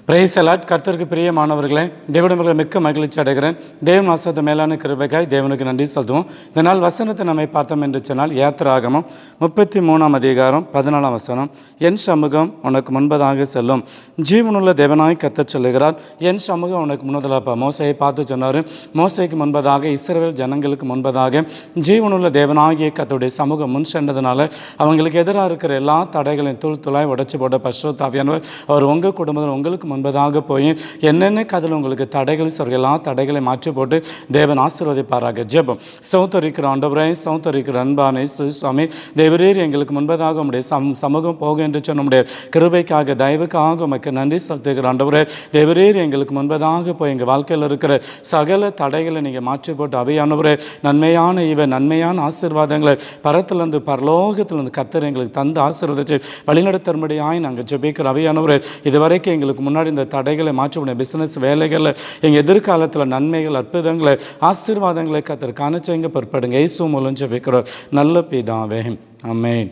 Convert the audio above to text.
Price allot. கர்த்தருக்கு பிரியமானவர்களே, தேவனுடைய மிக்க மகிழ்ச்சி அடைகிறேன். தேவன் ஆசீர்வாத மேலான கிருபைக்காய் தேவனுக்கு நன்றி சொல்லுவோம். இந்த நாள் வசனத்தை நம்மை பார்த்தோம் என்று சொன்னால் யாத்திராகமம் 33 அதிகாரம் 14 வசனம். என் சமூகம் உனக்கு முன்பதாக செல்லும். ஜீவனுள்ள தேவனாய் கர்த்தர் சொல்லுகிறார், என் சமூகம் உனக்கு முன்னதாக. மோசையை பார்த்து சொன்னார், மோசைக்கு முன்பதாக இஸ்ரவேல் ஜனங்களுக்கு முன்பதாக ஜீவனுள்ள தேவனாகிய கர்த்தருடைய சமூகம் முன் சென்றதுனால அவங்களுக்கு எதிராக இருக்கிற எல்லா தடைகளையும் தூள் துளாய் உடைச்சி போட்ட பரிசுத்த ஆவியானவர் அவர் உங்கள் குடும்பத்தில் உங்களுக்கு முன்பதாக போய் என்னென்ன கதில் உங்களுக்கு தடைகள் சொல்கிற எல்லா தடைகளை மாற்றி போட்டு தேவன் ஆசீர்வதிப்பாராக. ஜெபம். சௌத்தரிக்கிற ஆண்டவரே, சௌத்தரிக்கிற அன்பானே சுவாமி தேவரீர், எங்களுக்கு முன்பதாக உடைய சமூகம் போக என்று சொன்ன உடைய கிருபைக்காக தயவுக்காக உமக்கு நன்றி செலுத்துகிற ஆண்டவரே. தேவரீர், எங்களுக்கு முன்பதாக போய் எங்கள் வாழ்க்கையில் இருக்கிற சகல தடைகளை நீங்கள் மாற்றி போட்டு அவையானவரே நன்மையான நன்மையான ஆசீர்வாதங்களை பரத்திலிருந்து பரலோகத்திலிருந்து கர்த்தர் எங்களுக்கு தந்து ஆசீர்வதிச்சு வழிநடத்தரும்படியாய் நாங்கள் ஜெபிக்கிற அவையானவரே. இதுவரைக்கும் எங்களுக்கு முன்னாடி இந்த தடைகளை மாற்றக்கூடிய பிஸ்னஸ் வேலைகளில் எங்கள் எதிர்காலத்தில் நன்மைகள் அற்புதங்களை ஆசீர்வாதங்களை கர்த்தர் காண செய்யுங்க. பொறுப்படுங்க. இயேசு மூலம் ஜெபிக்கிறோம் நல்ல பிதாவே, ஆமென்.